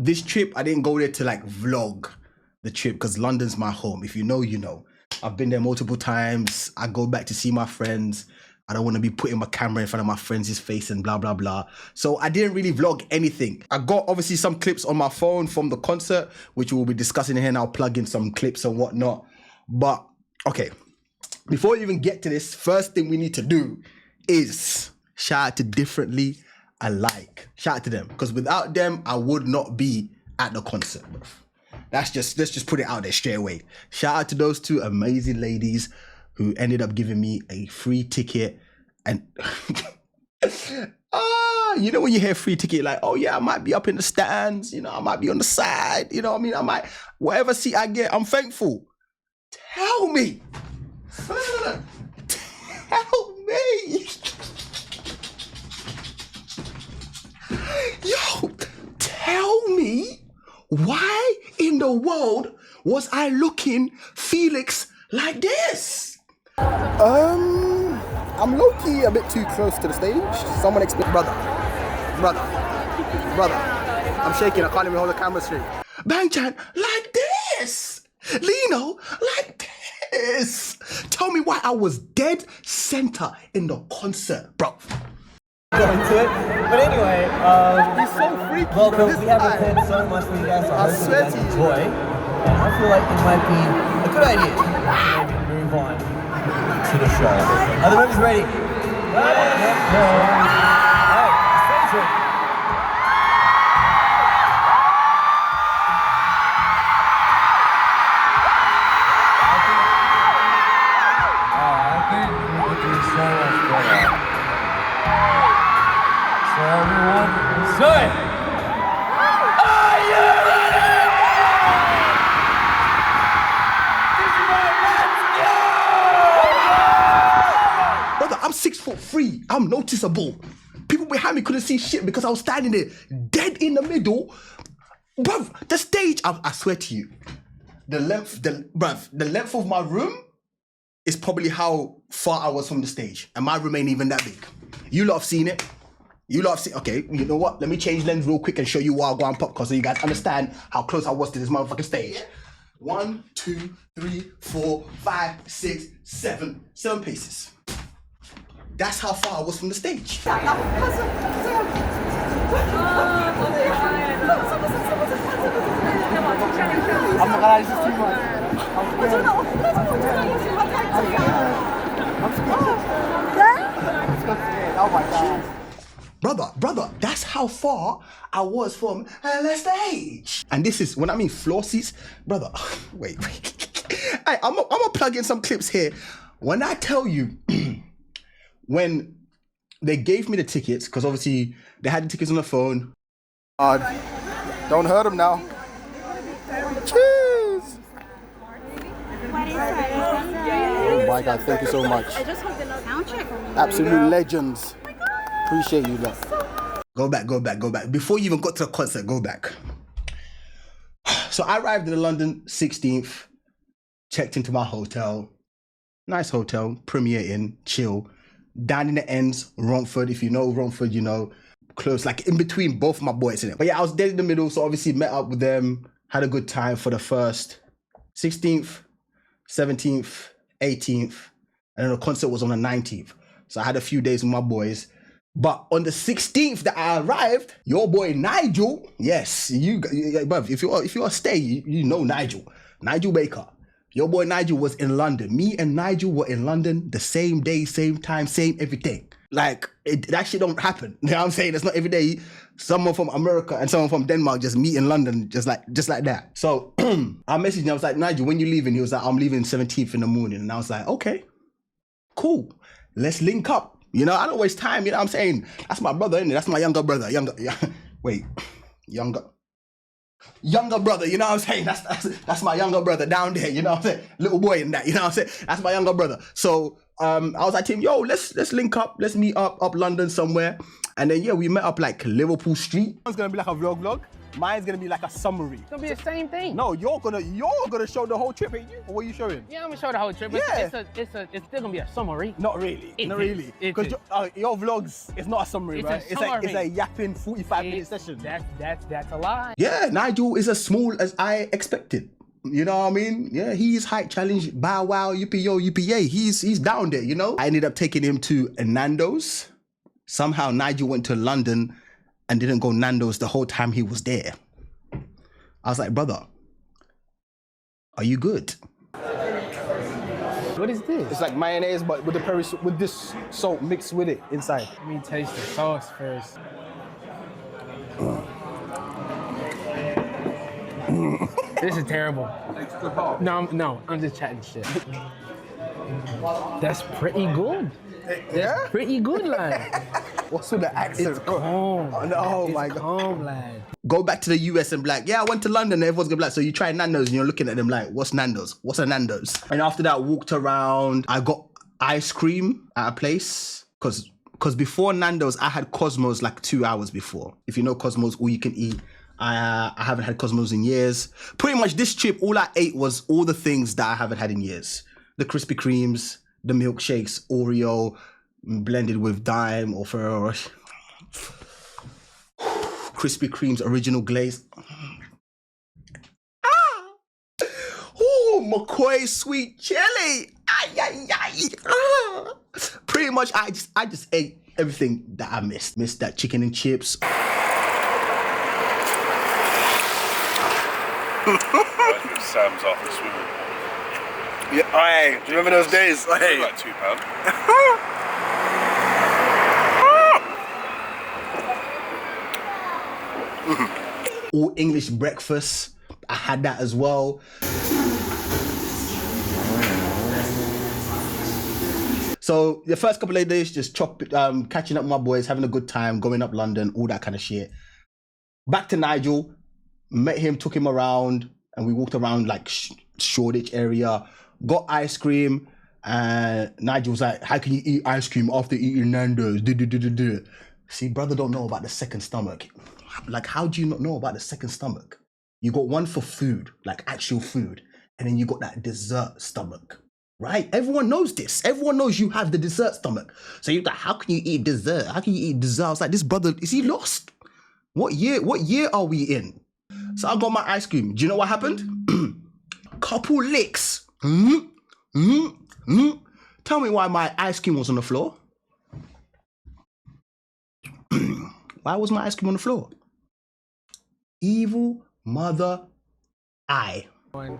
This trip, I didn't go there to like vlog the trip because London's my home. If you know, you know. I've been there multiple times. I go back to see my friends. I don't want to be putting my camera in front of my friends' face and blah, blah, blah. So I didn't really vlog anything. I got obviously some clips on my phone from the concert, which we'll be discussing here, and I'll plug in some clips and whatnot. But okay, before we even get to this, first thing we need to do is shout out to Differently Alike. Shout out to them, because without them, I would not be at the concert, bro. Let's just put it out there straight away. Shout out to those two amazing ladies who ended up giving me a free ticket. And you know when you hear free ticket, like, oh yeah, I might be up in the stands, you know, I might be on the side, you know what I mean? I might, whatever seat I get, I'm thankful. Tell me. Tell me. Yo, tell me, why in the world was I looking Felix like this? I'm low-key a bit too close to the stage. Someone explain, brother. I'm shaking, I can't even hold the camera straight. Bangchan, like this. Lino, like this. Tell me why I was dead center in the concert, bro. Got into it, but anyway, He's so freaky. welcome. We have prepared so much for you guys. So I hope you guys enjoy, and I feel like it might be a good idea to maybe move on to the show. Are the members ready? No. Alright, stage ready. I think we could do so much better. So everyone, say, are you ready? Brother, I'm 6'3". I'm noticeable. People behind me couldn't see shit because I was standing there dead in the middle. Bruv, the stage, I swear to you, the length of my room is probably how far I was from the stage. And my room ain't even that big. You lot have seen it. You lot have seen, okay, you know what? Let me change lens real quick and show you why I go on popcorn so you guys understand how close I was to this motherfucking stage. 1, 2, 3, 4, 5, 6, 7. 7 paces. That's how far I was from the stage. Oh my God. Brother, that's how far I was from the stage. And this is, when I mean floor seats, brother, wait. Hey, I'm gonna plug in some clips here. When I tell you, when they gave me the tickets, because obviously they had the tickets on the phone. Don't hurt him now. Cheers. Oh my God, thank you so much. Absolute legends. Appreciate you, lot. Go back. Before you even got to the concert, go back. So I arrived in London 16th, checked into my hotel. Nice hotel, Premier Inn, chill. Down in the ends, Romford. If you know Romford, you know, close, like in between both my boys in it. But yeah, I was dead in the middle, so obviously met up with them, had a good time for the first 16th, 17th, 18th, and then the concert was on the 19th. So I had a few days with my boys. But on the 16th that I arrived, your boy Nigel, yes, bruv, if you're a stay, you know Nigel Baker. Your boy Nigel was in London. Me and Nigel were in London the same day, same time, same everything. Like, that shit don't happen. You know what I'm saying? It's not every day someone from America and someone from Denmark just meet in London just like that. So I messaged him, I was like, Nigel, when you leaving? He was like, I'm leaving 17th in the morning. And I was like, okay, cool. Let's link up. You know, I don't waste time, you know what I'm saying? That's my brother, isn't it? That's my younger brother. Younger brother, you know what I'm saying? That's my younger brother down there, you know what I'm saying? Little boy in that, you know what I'm saying? That's my younger brother. So I was like to him, yo, let's link up, let's meet up London somewhere. And then yeah, we met up like Liverpool Street. It's gonna be like a vlog. Mine's gonna be like a summary. It's gonna be the same thing. No, you're gonna show the whole trip, ain't you? Or what are you showing? Yeah, I'm gonna show the whole trip. But Yeah. it's still gonna be a summary. Not really. It Not is. really. It Because is. your vlogs, it's not a summary, It's a right? summary. It's a yapping 45-minute session. That's a lie. Yeah, Nigel is as small as I expected. You know what I mean? Yeah, he's height challenge, bow wow, yippee yo, yippee yay. He's down there, you know? I ended up taking him to Nando's. Somehow Nigel went to London and didn't go Nando's the whole time he was there. I was like, brother, are you good? What is this? It's like mayonnaise, but with with this salt mixed with it inside. Let me taste the sauce first. This is terrible. No, I'm just chatting shit. That's pretty good. Yeah? Pretty good, lad. What's with the accent? It's calm. Oh It's my God. calm, lad. Go back to the US and be like, yeah, I went to London and everyone's gonna be like, so you tried Nando's and you're looking at them like, what's Nando's? What's a Nando's? And after that, walked around. I got ice cream at a place because before Nando's, I had Cosmos like 2 hours before. If you know Cosmos, all you can eat. I haven't had Cosmos in years. Pretty much this trip, all I ate was all the things that I haven't had in years. The Krispy Kremes, the milkshakes, Oreo, blended with Dime or Ferrero Rocher. Krispy Kreme's original glaze. Oh, McCoy sweet chili. Ay, ay, ay. Pretty much, I just ate everything that I missed. Missed that chicken and chips. Sam's after swimming. Yeah, aye. Do you remember those days? Aye. Like £2. All English breakfast. I had that as well. So the first couple of days, just catching up with my boys, having a good time, going up London, all that kind of shit. Back to Nigel, met him, took him around, and we walked around like Shoreditch area, got ice cream, and Nigel was like, how can you eat ice cream after eating Nando's? See, brother don't know about the second stomach. Like, how do you not know about the second stomach? You got one for food, like actual food, and then you got that dessert stomach, right? Everyone knows this. Everyone knows you have the dessert stomach. So you're like, how can you eat dessert? How can you eat dessert? I was like, this brother, is he lost? What year are we in? So I got my ice cream. Do you know what happened? Couple licks. Tell me why my ice cream was on the floor. Why was my ice cream on the floor? Evil mother eye. You're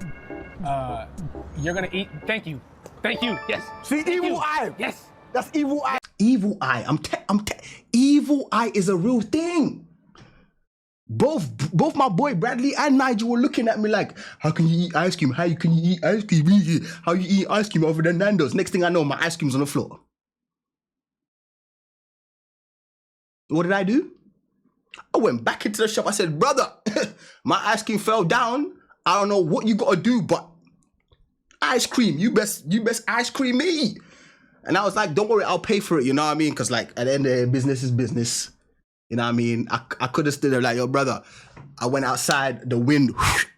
gonna eat. Thank you. Yes. See, Thank evil you. eye. Yes. That's evil eye. Evil eye. Evil eye is a real thing. Both my boy Bradley and Nigel were looking at me like, how can you eat ice cream? How can you eat ice cream? How you eat ice cream over the Nando's? Next thing I know, my ice cream's on the floor. What did I do? I went back into the shop. I said, brother, my ice cream fell down. I don't know what you gotta do, but ice cream, you best ice cream me. And I was like, don't worry, I'll pay for it, you know what I mean? Because like at the end of the day, business is business. You know what I mean? I could have stood there like, yo, brother, I went outside, the wind,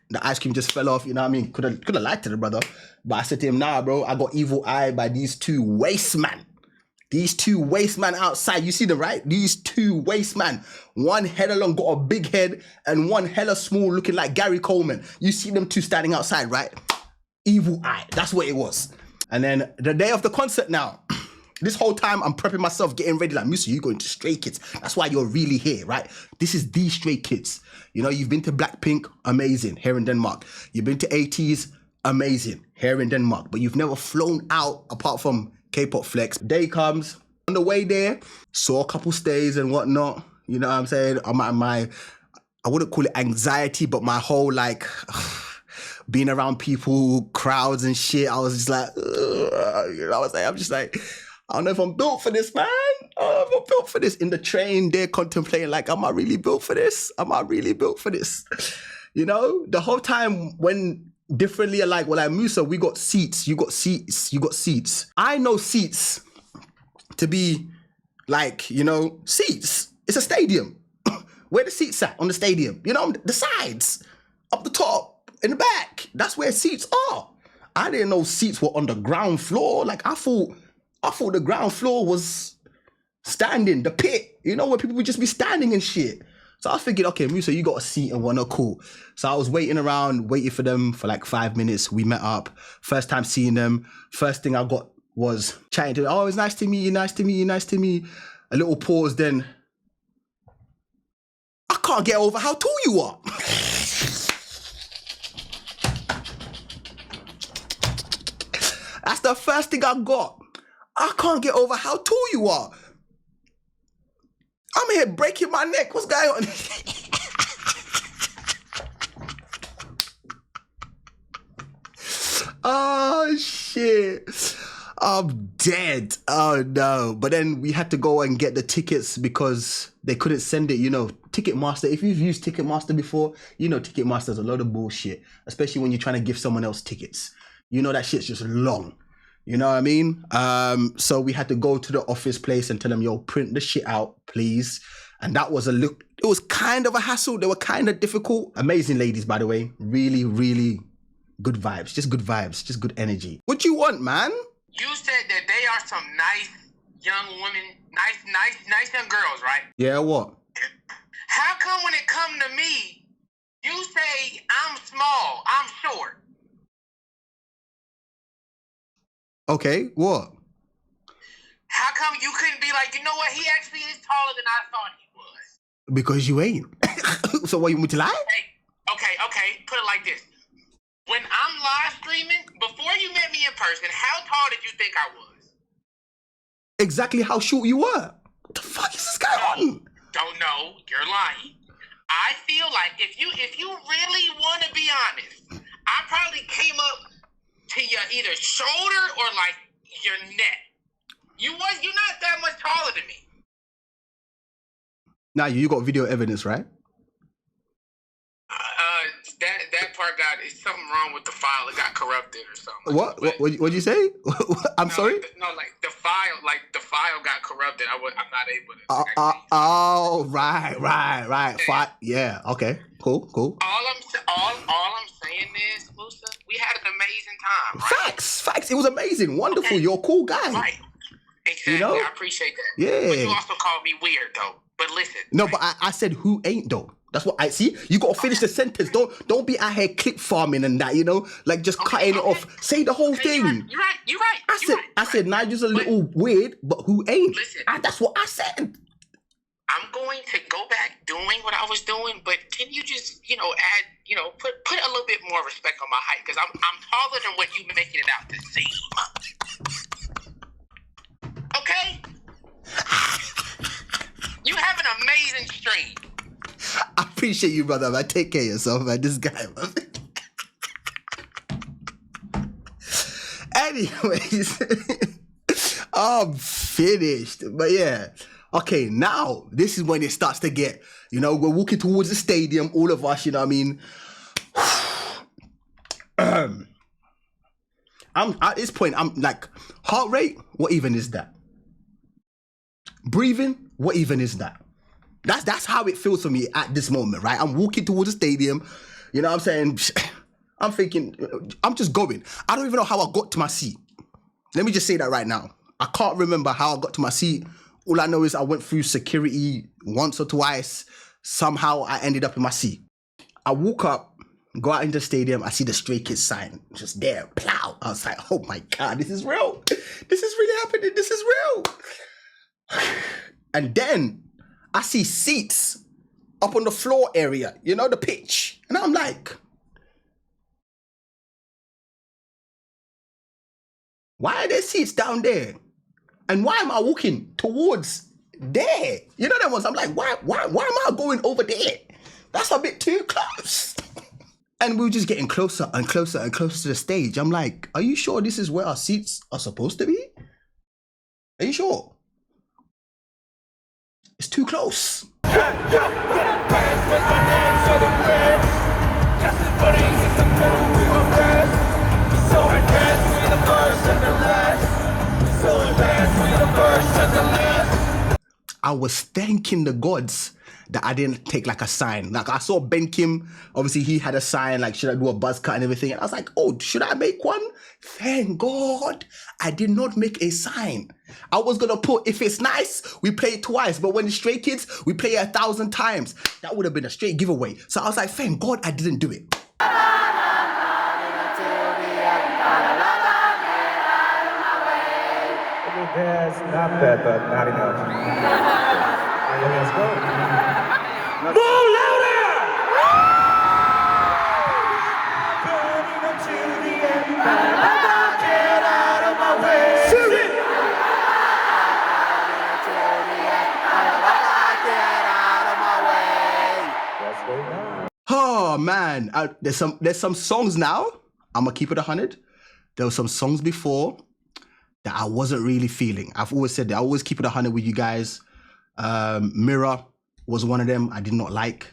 the ice cream just fell off, you know what I mean? Could have lied to the brother. But I said to him, nah, bro, I got evil eye by these two waste man. These two waste man outside, you see them, right? These two waste man. One hella long, got a big head, and one hella small, looking like Gary Coleman. You see them two standing outside, right? Evil eye, that's what it was. And then the day of the concert now, this whole time I'm prepping myself, getting ready, like, Musa, you're going to Stray Kids. That's why you're really here, right? This is the Stray Kids. You know, you've been to Blackpink, amazing, here in Denmark. You've been to 80s, amazing, here in Denmark. But you've never flown out apart from K-pop flex. Day comes, on the way there, saw a couple stays and whatnot. You know what I'm saying? I wouldn't call it anxiety, but my whole like being around people, crowds and shit, I was just like, you know what I'm just like, I don't know if I'm built for this, man. I don't know if I'm built for this. In the train, they're contemplating like, am I really built for this? Am I really built for this? You know, the whole time when differently alike, well, like Musa, we got seats, you got seats, you got seats. I know seats to be like, you know, seats. It's a stadium. where the seats at on the stadium. You know, the sides, up the top, in the back. That's where seats are. I didn't know seats were on the ground floor. Like I thought the ground floor was standing, the pit, you know, where people would just be standing and shit. So I figured, okay, Musa, you got a seat and whatnot, cool. So I was waiting for them for like 5 minutes. We met up. First time seeing them. First thing I got was chatting to them. Oh, it's nice to meet you, nice to meet you, nice to meet you. A little pause, then I can't get over how tall you are. That's the first thing I got. I can't get over how tall you are. I'm here breaking my neck. What's going on? Oh, shit. I'm dead. Oh, no. But then we had to go and get the tickets because they couldn't send it. You know, Ticketmaster, if you've used Ticketmaster before, you know Ticketmaster's a load of bullshit, especially when you're trying to give someone else tickets. You know that shit's just long. You know what I mean? So we had to go to the office place and tell them, yo, print the shit out, please. And that was it was kind of a hassle. They were kind of difficult. Amazing ladies, by the way. Really, really good vibes. Just good vibes. Just good energy. What you want, man? You said that they are some nice young women, nice young girls, right? Yeah, what? How come when it come to me, you say I'm small, I'm short? Okay, what? How come you couldn't be like, you know what, he actually is taller than I thought he was? Because you ain't. So what, you want me to lie? Hey, okay, put it like this. When I'm live streaming, before you met me in person, how tall did you think I was? Exactly how short you were. What the fuck is this guy on? Don't know, you're lying. I feel like if you really want to be honest, I probably came up to your either shoulder or like your neck. You're not that much taller than me. Now you got video evidence, right? That part something wrong with the file. It got corrupted or something. What'd you say? Sorry? The file got corrupted. I'm not able to. Oh, right. Yeah. Okay. Cool. All I'm saying is, Musa, we had an amazing time. Right? Facts. It was amazing. Wonderful. Okay. You're a cool guy. Right. Exactly. You know? I appreciate that. Yeah. But you also called me weird though. But listen. No, right? But I said who ain't though. That's what I see. You gotta finish the sentence. Don't be out here clip farming and that, you know, like just cutting it off. Say the whole thing. You're right. I said Nigel's a little weird, but who ain't? Listen, that's what I said. I'm going to go back doing what I was doing, but can you just, add, put a little bit more respect on my height because I'm taller than what you making it out to seem. Okay? You have an amazing stream. I appreciate you, brother, man. Take care of yourself, man. This guy, man. Anyways, I'm finished. But yeah. Okay, now this is when it starts to get, we're walking towards the stadium, all of us, you know what I mean? I'm at this point, I'm like, heart rate, what even is that? Breathing, what even is that? That's how it feels for me at this moment, right? I'm walking towards the stadium, you know what I'm saying? I'm thinking, I'm just going. I don't even know how I got to my seat. Let me just say that right now. I can't remember how I got to my seat. All I know is I went through security once or twice. Somehow I ended up in my seat. I walk up, go out into the stadium. I see the Stray Kids sign just there, plow. I was like, oh my God, this is real. This is really happening. This is real. And then I see seats up on the floor area, the pitch. And I'm like, why are there seats down there? And why am I walking towards there? You know that ones? I'm like, why am I going over there? That's a bit too close. And we were just getting closer and closer and closer to the stage. I'm like, are you sure this is where our seats are supposed to be? Are you sure? It's too close. I I was thanking the gods that I didn't take like a sign. Like I saw Ben Kim, obviously he had a sign, like should I do a buzz cut and everything? And I was like, oh, should I make one? Thank God I did not make a sign. I was gonna put, if it's nice, we play it twice, but when it's Stray Kids, we play it 1,000 times. That would have been a straight giveaway. So I was like, thank God I didn't do it. Yes, not bad, but not enough. Let's go. More louder! Burning up to the end. Get out of my way. Shoot it! Oh man, there's some songs now. I'm gonna keep it 100. There were some songs before that I wasn't really feeling. I've always said that I always keep it 100 with you guys. Mirror was one of them I did not like.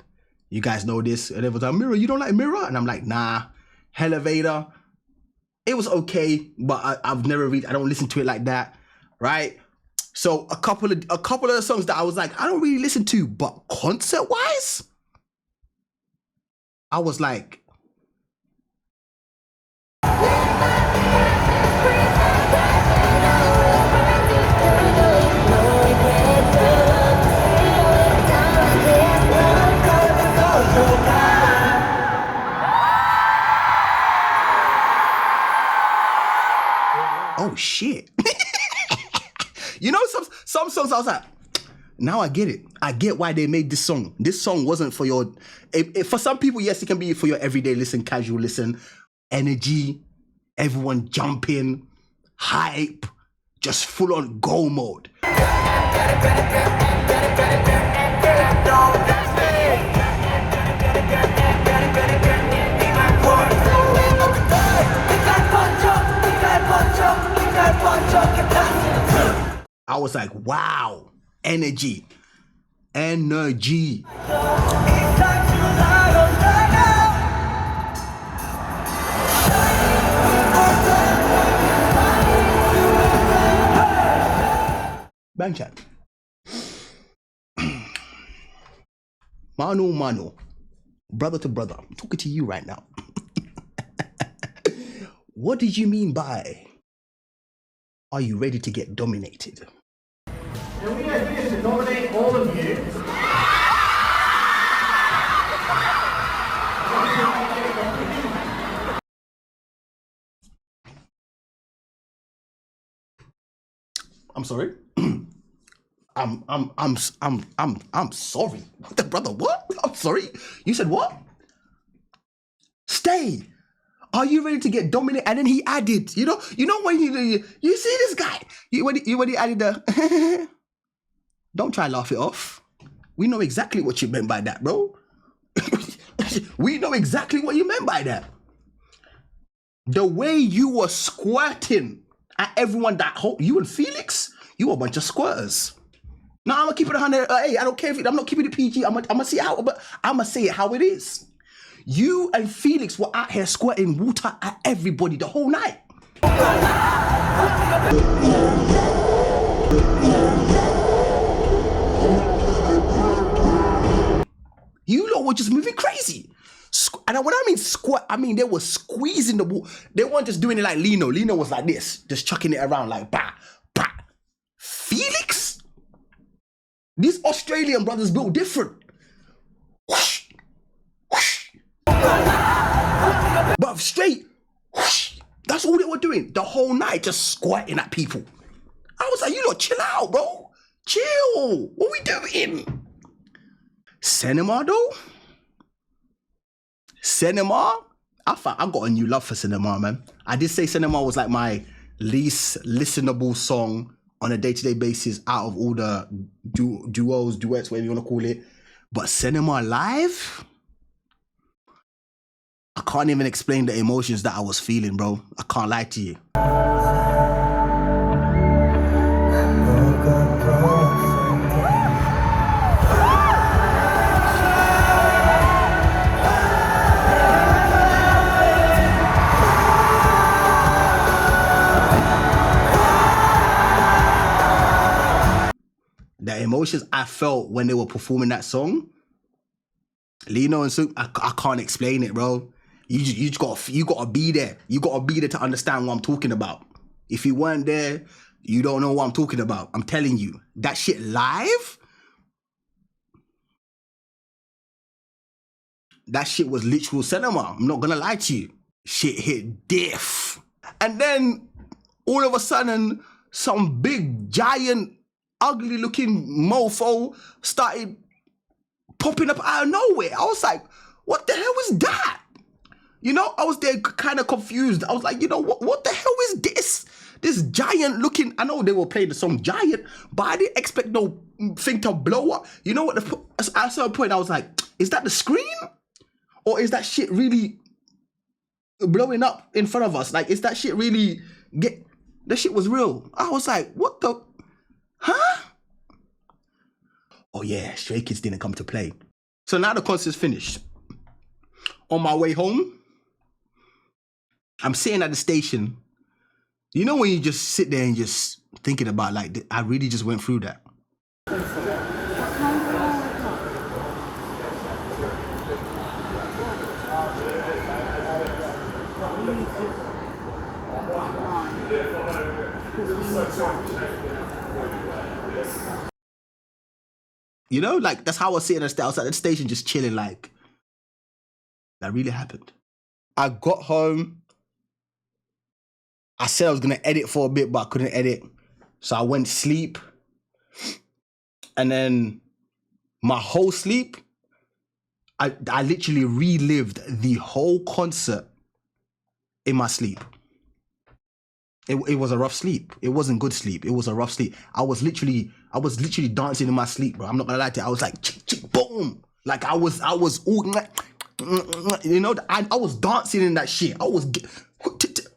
You guys know this. And everyone's like, Mirror, you don't like Mirror? And I'm like, nah. Elevator, it was okay, but I've never really, I don't listen to it like that, right? So a couple of the songs that I was like, I don't really listen to, but concert-wise, I was like, oh shit. You know, some songs I was like, now I get it. I get why they made this song. This song wasn't for your, for some people, yes, it can be for your everyday listen, casual listen, energy, everyone jumping, hype, just full on go mode. I was like, wow, energy. Energy. Bang chat. Mano, brother to brother, I'm talking to you right now. What did you mean by, are you ready to get dominated? And we are here to nominate all of you. I'm sorry. I'm sorry. Brother, what? I'm sorry. You said what? Stay. Are you ready to get dominated? And then he added, you know when you see this guy, when he added the, don't try to laugh it off. We know exactly what you meant by that, bro. We know exactly what you meant by that. The way you were squirting at everyone you and Felix, you were a bunch of squirters. No, I'm gonna keep it 100. Hey, I don't care if I'm not keeping it PG. I'm gonna see how, but I'm gonna say it how it is. You and Felix were out here squirting water at everybody the whole night. You lot were just moving crazy. And when I mean squat, I mean they were squeezing the ball. They weren't just doing it like Lino. Lino was like this, just chucking it around like bah, bah. Felix? These Australian brothers built different. Whoosh, whoosh. But straight, whoosh. That's all they were doing the whole night, just squatting at people. I was like, you lot chill out, bro. Chill. What we doing? Cinema though? Cinema? I got a new love for Cinema, man. I did say Cinema was like my least listenable song on a day-to-day basis out of all the duos, duets, whatever you want to call it. But Cinema Live? I can't even explain the emotions that I was feeling, bro. I can't lie to you. The emotions I felt when they were performing that song, Lino and Soup, I can't explain it, bro. You gotta be there. You gotta be there to understand what I'm talking about. If you weren't there, you don't know what I'm talking about. I'm telling you, that shit live, that shit was literal cinema. I'm not gonna lie to you. Shit hit diff. And then all of a sudden, some big, giant, ugly looking mofo started popping up out of nowhere. I was like, what the hell is that? You know, I was there kind of confused. I was like, you know, what the hell is this? This giant looking, I know they were playing the song Giant, but I didn't expect no thing to blow up. You know what, at a certain point I was like, is that the screen? Or is that shit really blowing up in front of us? Like, is that shit really, that shit was real. I was like, what the, huh? Oh yeah, Stray Kids didn't come to play. So now the concert's finished. On my way home, I'm sitting at the station. You know when you just sit there and just thinking about, like, I really just went through that. You know, like, that's how I was sitting outside the station just chilling, like, that really happened. I got home. I said I was going to edit for a bit, but I couldn't edit. So I went to sleep. And then my whole sleep, I literally relived the whole concert in my sleep. It was a rough sleep. It wasn't good sleep. It was a rough sleep. I was literally dancing in my sleep, bro. I'm not gonna lie to you. I was like, chick, chick, boom. Like I was all, you know, I was dancing in that shit. I was,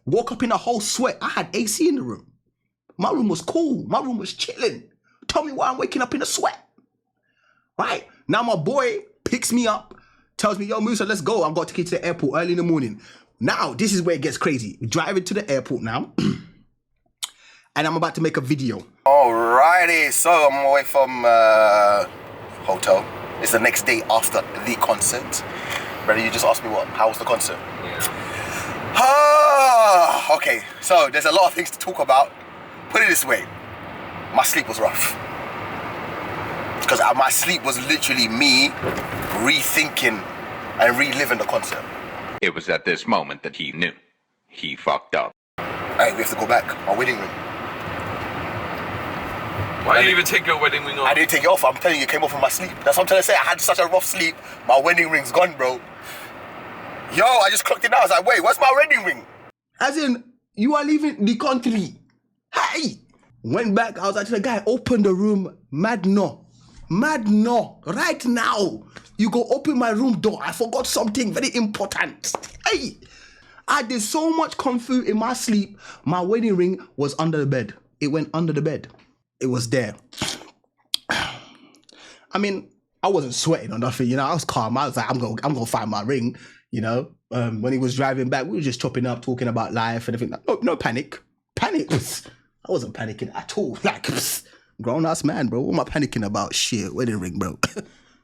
woke up in a whole sweat. I had AC in the room. My room was cool. My room was chilling. Tell me why I'm waking up in a sweat. Right? Now my boy picks me up, tells me, yo, Musa, let's go. I've got to get to the airport early in the morning. Now, this is where it gets crazy. We're driving to the airport now. And I'm about to make a video. Alrighty, so I'm away from hotel. It's the next day after the concert. Brother, you just asked me how was the concert? Yeah. Okay, so there's a lot of things to talk about. Put it this way, my sleep was rough. Because my sleep was literally me rethinking and reliving the concert. It was at this moment that he knew. He fucked up. Hey, we have to go back. My wedding ring. Why didn't you even take your wedding ring off? I didn't take it off. I'm telling you, it came off of my sleep. That's what I'm trying to say. I had such a rough sleep. My wedding ring's gone, bro. Yo, I just clocked it out. I was like, wait, what's my wedding ring? As in, you are leaving the country. Hey! Went back, I was like to the guy, open the room. Mad no. Right now. You go open my room door. I forgot something very important. Hey! I did so much kung fu in my sleep. My wedding ring was under the bed. It went under the bed. It was there. I mean, I wasn't sweating or nothing, you know. I was calm. I was like, I'm gonna find my ring, you know. When he was driving back, we were just chopping up, talking about life and everything. No panic. Panic. I wasn't panicking at all. Like, grown ass man, bro. What am I panicking about? Shit, wedding ring, bro.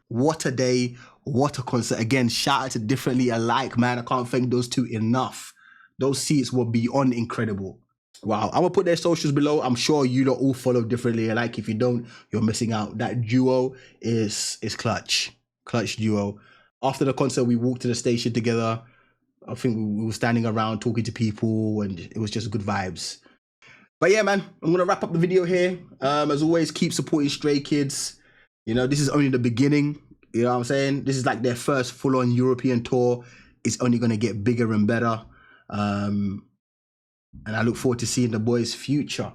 What a day. What a concert. Again, shout out to Differently Alike, man. I can't thank those two enough. Those seats were beyond incredible. Wow. I'm gonna put their socials below. I'm sure you lot all follow Differently Alike. If you don't, you're missing out. That duo is clutch. Clutch duo. After the concert, we walked to the station together. I think we were standing around talking to people, and it was just good vibes. But yeah, man, I'm gonna wrap up the video here. As always, keep supporting Stray Kids. You know, this is only the beginning. You know what I'm saying? This is like their first full-on European tour. It's only gonna get bigger and better. And I look forward to seeing the boys' future.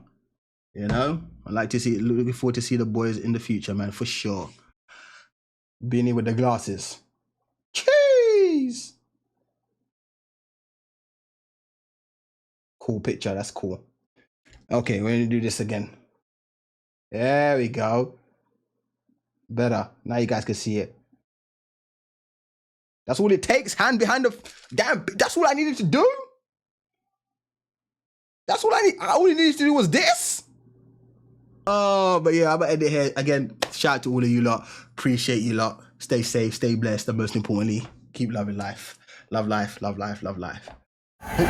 You know, looking forward to see the boys in the future, man, for sure. Being here with the glasses. Cheese. Cool picture. That's cool. Okay, we're gonna do this again. There we go. Better. Now you guys can see it. That's all it takes. Hand behind the... Damn, that's all I needed to do? That's all I need. All I needed to do was this? Oh. Oh, but yeah, I'm gonna end it here. Again, shout out to all of you lot. Appreciate you lot. Stay safe, stay blessed, and most importantly, keep loving life. Love life, love life, love life. Peace.